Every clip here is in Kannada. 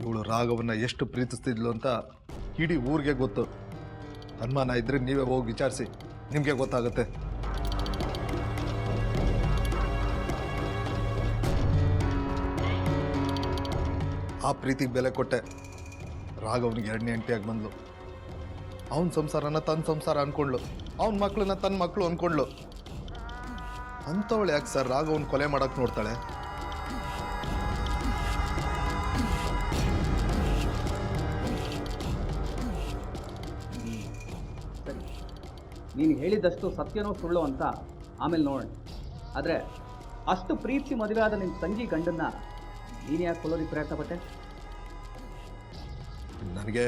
ಇವಳು ರಾಘವನ್ನ ಎಷ್ಟು ಪ್ರೀತಿಸ್ತಿದ್ಲು ಅಂತ ಇಡೀ ಊರಿಗೆ ಗೊತ್ತು. ಅನುಮಾನ ಇದ್ರೆ ನೀವೇ ಹೋಗಿ ವಿಚಾರಿಸಿ, ನಿಮಗೆ ಗೊತ್ತಾಗುತ್ತೆ. ಆ ಪ್ರೀತಿಗೆ ಬೆಲೆ ಕೊಟ್ಟೆ. ರಾಘವನಿಗೆ ಎರಡನೇ ಹೆಂಡತಿಯಾಗಿ ಬಂದ್ಲು. ಅವನ ಸಂಸಾರನ ತನ್ನ ಸಂಸಾರ ಅನ್ಕೊಂಡ್ಲು, ಅವನ ಮಕ್ಕಳನ್ನ ತನ್ನ ಮಕ್ಕಳು ಅನ್ಕೊಂಡ್ಲು. ಅಂಥವಳು ಯಾಕೆ ಸರ್ ರಾಘವನ್ ಕೊಲೆ ಮಾಡಕ್ಕೆ ನೋಡ್ತಾಳೆ? ಸರಿ, ನೀನು ಹೇಳಿದಷ್ಟು ಸತ್ಯನೋ ಸುಳ್ಳು ಅಂತ ಆಮೇಲೆ ನೋಡೋಣ. ಆದರೆ ಅಷ್ಟು ಪ್ರೀತಿ ಮದುವೆ ಆದ ನಿನ್ನ ತಂಗಿ ಗಂಡನ್ನ ನೀನು ಯಾಕೆ ಕೊಲ್ಲೋದಕ್ಕೆ ಪ್ರಯತ್ನ ಪಟ್ಟೆ? ನನಗೆ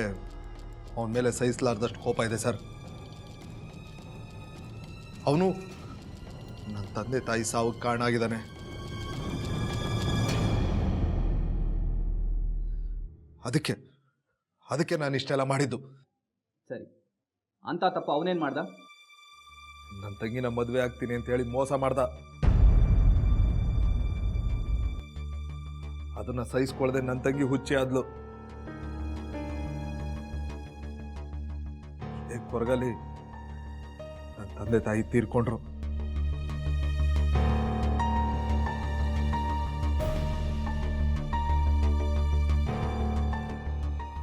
ಅವನ ಮೇಲೆ ಸಹಿಸಲಾರ್ದಷ್ಟು ಕೋಪ ಇದೆ ಸರ್. ಅವನು ನನ್ನ ತಂದೆ ತಾಯಿ ಸಾವುಗೆ ಕಾರಣ ಆಗಿದ್ದಾನೆ. ಅದಕ್ಕೆ ನಾನು ಇಷ್ಟೆಲ್ಲ ಮಾಡಿದ್ದು. ಸರಿ, ಅಂತ ತಪ್ಪು ಅವನೇನು ಮಾಡ್ದ? ನನ್ನ ತಂಗಿನ ಮದುವೆ ಆಗ್ತೀನಿ ಅಂತ ಹೇಳಿ ಮೋಸ ಮಾಡ್ದ. ಅದನ್ನ ಸಹಿಸ್ಕೊಳ್ದೆ ನನ್ನ ತಂಗಿ ಹುಚ್ಚಿ ಆದ್ಲು. ಕೊರಗಲ್ಲಿ ನನ್ನ ತಂದೆ ತಾಯಿ ತೀರ್ಕೊಂಡ್ರು.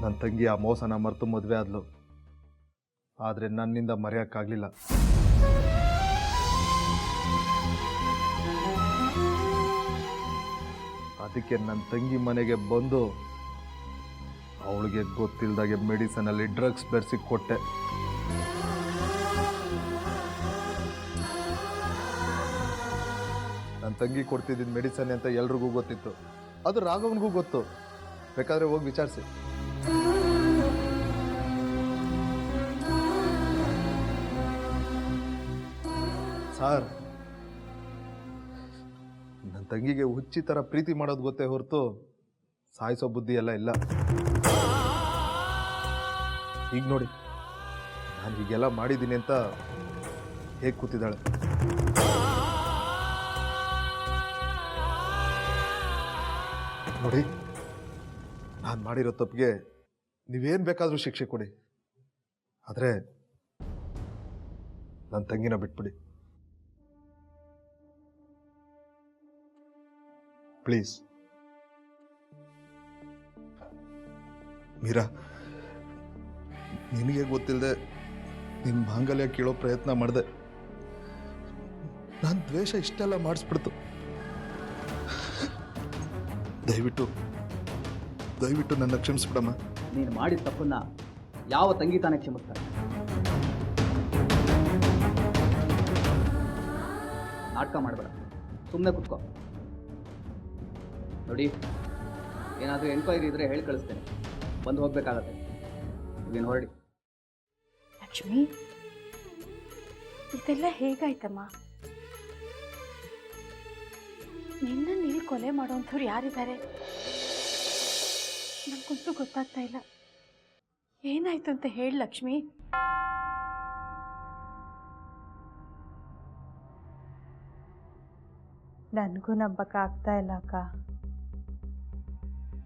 ನನ್ನ ತಂಗಿ ಆ ಮೋಸನ ಮರೆತು ಮದುವೆ ಆದ್ಲು. ಆದರೆ ನನ್ನಿಂದ ಮರೆಯೋಕ್ಕಾಗಲಿಲ್ಲ. ಅದಕ್ಕೆ ನನ್ನ ತಂಗಿ ಮನೆಗೆ ಬಂದು ಅವಳಿಗೆ ಗೊತ್ತಿಲ್ಲದಾಗೆ ಮೆಡಿಸನಲ್ಲಿ ಡ್ರಗ್ಸ್ ಬೆರೆಸಿ ಕೊಟ್ಟೆ. ನನ್ನ ತಂಗಿ ಕೊಡ್ತಿದ್ದ ಮೆಡಿಸನ್ ಅಂತ ಎಲ್ರಿಗೂ ಗೊತ್ತಿತ್ತು. ಅದು ರಾಘವನ್ಗೂ ಗೊತ್ತು. ಬೇಕಾದ್ರೆ ಹೋಗಿ ವಿಚಾರಿಸಿ. ಸರ್, ನನ್ನ ತಂಗಿಗೆ ಹುಚ್ಚಿ ಥರ ಪ್ರೀತಿ ಮಾಡೋದು ಗೊತ್ತೇ ಹೊರತು ಸಾಯಿಸೋ ಬುದ್ಧಿ ಎಲ್ಲ ಇಲ್ಲ. ಈಗ ನೋಡಿ, ನಾನು ಹೀಗೆಲ್ಲ ಮಾಡಿದ್ದೀನಿ ಅಂತ ಹೇಗೆ ಕೂತಿದ್ದಾಳೆ. ನೋಡಿ, ನಾನು ಮಾಡಿರೋ ತಪ್ಪಿಗೆ ನೀವೇನು ಬೇಕಾದರೂ ಶಿಕ್ಷೆ ಕೊಡಿ, ಆದರೆ ನನ್ನ ತಂಗಿನ ಬಿಟ್ಬಿಡಿ ಪ್ಲೀಸ್. ಮೀರಾ, ನಿನಗೆ ಗೊತ್ತಿಲ್ಲದೆ ನಿನ್ನ ಮಾಂಗಲ್ಯ ಕೇಳೋ ಪ್ರಯತ್ನ ಮಾಡಿದೆ. ನನ್ನ ದ್ವೇಷ ಇಷ್ಟೆಲ್ಲ ಮಾಡಿಸ್ಬಿಡ್ತು. ದಯವಿಟ್ಟು ನನ್ನ ಕ್ಷಮಿಸ್ಬಿಡಮ್ಮ. ನೀನು ಮಾಡಿದ ತಪ್ಪನ್ನ ಯಾವ ತಂಗಿ ತಾನೇ ಕ್ಷಮಿಸ್ತಾರೆ? ನಾಟಕ ಮಾಡಬೇಡ, ಸುಮ್ಮನೆ ಕುತ್ಕೋ. ನೋಡಿ, ಏನಾದರೂ ಎನ್ಕ್ವೈರಿ ಇದ್ರೆ ಹೇಳಿ ಕಳಿಸ್ತೇನೆ, ಬಂದು ಹೋಗ್ಬೇಕಾಗತ್ತೆ. ಈಗೇನು ಹೊರಡಿ. ಲಕ್ಷ್ಮಿ, ಇದೆಲ್ಲ ಹೇಗಾಯ್ತಮ್ಮ? ನಿನ್ನ ಇಲ್ಲಿ ಕೊಲೆ ಮಾಡೋಂಥವ್ರು ಯಾರಿದ್ದಾರೆ? ನನಗಂತೂ ಗೊತ್ತಾಗ್ತಾ ಇಲ್ಲ. ಏನಾಯ್ತು ಅಂತ ಹೇಳಿ ಲಕ್ಷ್ಮಿ. ನನಗೂ ನಂಬಕ್ಕಾಗ್ತಾ ಇಲ್ಲ ಅಕ್ಕ.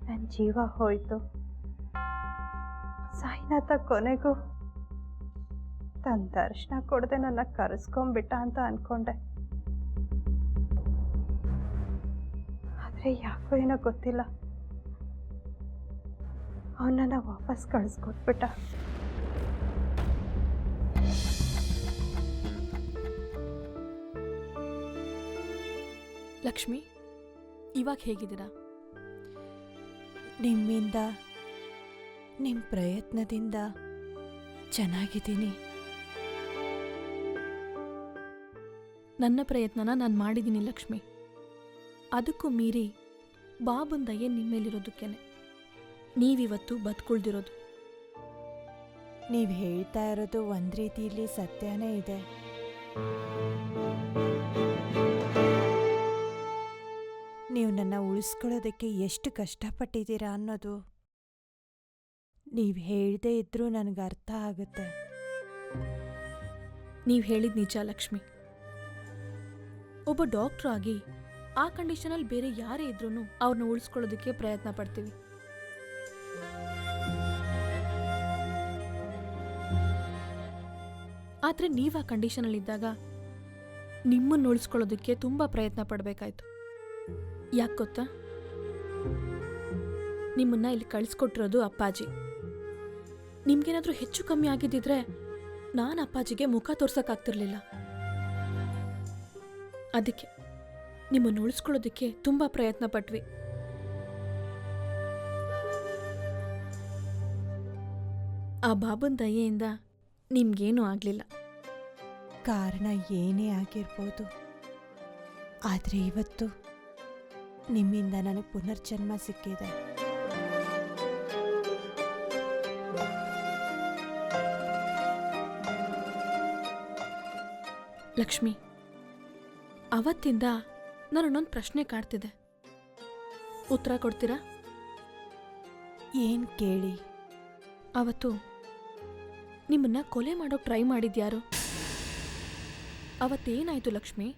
ನನ್ನ ಜೀವ ಹೋಯ್ತು. ಸಾಯಿನಾಥ ಕೊನೆಗೂ ತನ್ನ ದರ್ಶನ ಕೊಡದೆ ನನ್ನ ಕರೆಸ್ಕೊಂಡ್ಬಿಟ್ಟ ಅಂತ ಅನ್ಕೊಂಡೆ. ಆದರೆ ಯಾಕೋ ಏನೋ ಗೊತ್ತಿಲ್ಲ, ಅವನನ್ನ ವಾಪಸ್ ಕಳಿಸ್ಕೊಟ್ಬಿಟ್ಟ. ಲಕ್ಷ್ಮಿ, ಇವಾಗ ಹೇಗಿದ್ದೀರಾ? ನಿಮ್ಮಿಂದ, ನಿಮ್ಮ ಪ್ರಯತ್ನದಿಂದ ಚೆನ್ನಾಗಿದ್ದೀನಿ. ನನ್ನ ಪ್ರಯತ್ನನ ನಾನು ಮಾಡಿದ್ದೀನಿ ಲಕ್ಷ್ಮಿ. ಅದಕ್ಕೂ ಮೀರಿ ಬಾಬುನ್ ದಯೆ ನಿಮ್ಮೇಲಿರೋದಕ್ಕೇನೆ ನೀವಿವತ್ತು ಬದುಕುಳ್ದಿರೋದು. ನೀವು ಹೇಳ್ತಾ ಇರೋದು ಒಂದು ರೀತಿಯಲ್ಲಿ ಸತ್ಯನೇ ಇದೆ. ನೀವು ನನ್ನ ಉಳಿಸ್ಕೊಳ್ಳೋದಕ್ಕೆ ಎಷ್ಟು ಕಷ್ಟಪಟ್ಟಿದ್ದೀರಾ ಅನ್ನೋದು ನೀವು ಹೇಳದೇ ಇದ್ರೂ ನನಗೆ ಅರ್ಥ ಆಗುತ್ತೆ. ನೀವು ಹೇಳಿದ ನಿಜ ಲಕ್ಷ್ಮಿ. ಒಬ್ಬ ಡಾಕ್ಟ್ರ್ ಆಗಿ ಆ ಕಂಡೀಷನಲ್ಲಿ ಬೇರೆ ಯಾರೇ ಇದ್ರೂ ಅವ್ರನ್ನ ಉಳಿಸ್ಕೊಳ್ಳೋದಕ್ಕೆ ಪ್ರಯತ್ನ ಪಡ್ತೀವಿ. ಆದರೆ ನೀವು ಆ ಕಂಡೀಷನಲ್ಲಿದ್ದಾಗ ನಿಮ್ಮನ್ನು ಉಳಿಸ್ಕೊಳ್ಳೋದಕ್ಕೆ ತುಂಬ ಪ್ರಯತ್ನ ಪಡಬೇಕಾಯ್ತು. ಯಾಕೆ ಗೊತ್ತಾ? ನಿಮ್ಮನ್ನ ಇಲ್ಲಿ ಕಳಿಸ್ಕೊಟ್ಟಿರೋದು ಅಪ್ಪಾಜಿ. ನಿಮ್ಗೇನಾದರೂ ಹೆಚ್ಚು ಕಮ್ಮಿ ಆಗಿದ್ದಿದ್ರೆ ನಾನು ಅಪ್ಪಾಜಿಗೆ ಮುಖ ತೋರ್ಸೋಕ್ಕಾಗ್ತಿರ್ಲಿಲ್ಲ. ಅದಕ್ಕೆ ನಿಮ್ಮನ್ನು ಉಳಿಸ್ಕೊಳ್ಳೋದಕ್ಕೆ ತುಂಬ ಪ್ರಯತ್ನ ಪಟ್ವಿ. ಆ ಬಾಬನ್ ದಯೆಯಿಂದ ನಿಮ್ಗೇನೂ ಆಗಲಿಲ್ಲ. ಕಾರಣ ಏನೇ ಆಗಿರ್ಬೋದು, ಆದರೆ ಇವತ್ತು ನಿಮ್ಮಿಂದ ನನಗೆ ಪುನರ್ಜನ್ಮ ಸಿಕ್ಕಿದೆ. ಲಕ್ಷ್ಮಿ, ಅವತ್ತಿಂದ ನನ್ನೊಂದು ಪ್ರಶ್ನೆ ಕಾಡ್ತಿದೆ. ಉತ್ತರ ಕೊಡ್ತೀರಾ? ಏನು ಕೇಳಿ? ಅವತ್ತು ನಿಮ್ಮನ್ನ ಕೊಲೆ ಮಾಡೋಕೆ ಟ್ರೈ ಮಾಡಿದ್ಯಾರು? ಅವತ್ತೇನಾಯ್ತು ಲಕ್ಷ್ಮಿ?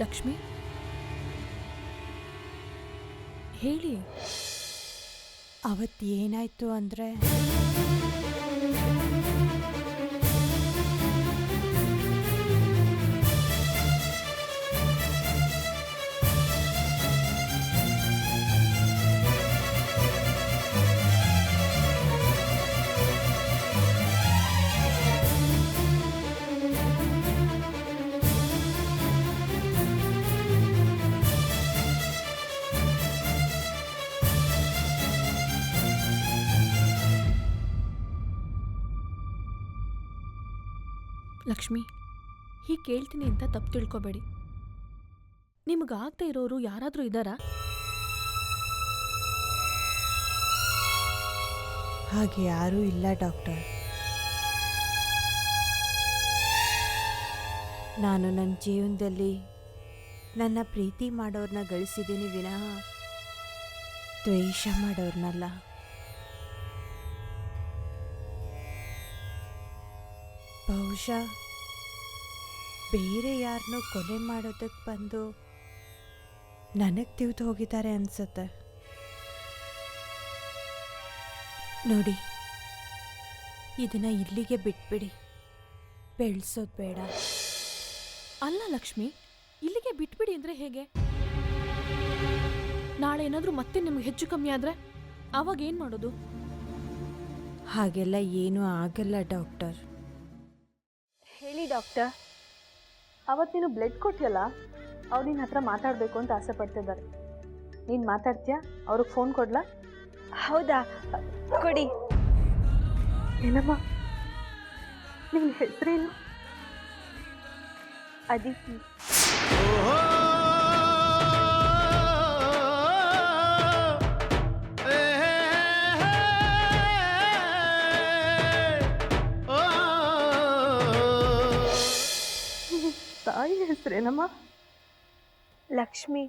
ಲಕ್ಷ್ಮಿ, ಹೇಳಿ. ಅವತ್ತು ಏನಾಯ್ತು ಅಂದರೆ, ಲಕ್ಷ್ಮಿ, ಹೀಗೆ ಕೇಳ್ತೀನಿ ಅಂತ ತಪ್ಪು ತಿಳ್ಕೊಬೇಡಿ. ನಿಮಗಾಗದೇ ಇರೋರು ಯಾರಾದರೂ ಇದ್ದಾರಾ? ಹಾಗೆ ಯಾರೂ ಇಲ್ಲ ಡಾಕ್ಟರ್. ನಾನು ನನ್ನ ಜೀವನದಲ್ಲಿ ನನ್ನ ಪ್ರೀತಿ ಮಾಡೋರನ್ನ ಗಳಿಸಿದ್ದೀನಿ ವಿನಃ ದ್ವೇಷ ಮಾಡೋರ್ನಲ್ಲ. ಬಹುಶಃ ಬೇರೆ ಯಾರನ್ನೋ ಕೊಲೆ ಮಾಡೋದಕ್ಕೆ ಬಂದು ನನಗೆ ತಿವ್ದು ಹೋಗಿದ್ದಾರೆ ಅನ್ಸುತ್ತೆ. ನೋಡಿ, ಇದನ್ನ ಇಲ್ಲಿಗೆ ಬಿಟ್ಬಿಡಿ, ಬೆಳೆಸೋದು ಬೇಡ. ಅಲ್ಲ ಲಕ್ಷ್ಮಿ, ಇಲ್ಲಿಗೆ ಬಿಟ್ಬಿಡಿ ಅಂದರೆ ಹೇಗೆ? ನಾಳೆ ಏನಾದರೂ ಮತ್ತೆ ನಿಮ್ಗೆ ಹೆಚ್ಚು ಕಮ್ಮಿ ಆದರೆ ಆವಾಗ ಏನು ಮಾಡೋದು? ಹಾಗೆಲ್ಲ ಏನೂ ಆಗಲ್ಲ ಡಾಕ್ಟರ್. ಹೇಳಿ ಡಾಕ್ಟರ್, ಅವತ್ತು ನೀನು ಬ್ಲಡ್ ಕೊಟ್ಟಿಯಲ್ಲ, ಅವ್ರು ನಿನ್ನ ಹತ್ರ ಮಾತಾಡಬೇಕು ಅಂತ ಆಸೆ ಪಡ್ತಿದ್ದಾರೆ. ನೀನು ಮಾತಾಡ್ತೀಯಾ? ಅವ್ರಿಗೆ ಫೋನ್ ಕೊಡ್ಲಾ? ಹೌದಾ, ಕೊಡಿ. ಏನಮ್ಮ ನಿನ್ನ ಹೆಸರೇನು? ಅದಿತಿ. ತಾಯಿ ಹೆಸರೇನಮ್ಮ? ಲಕ್ಷ್ಮಿ.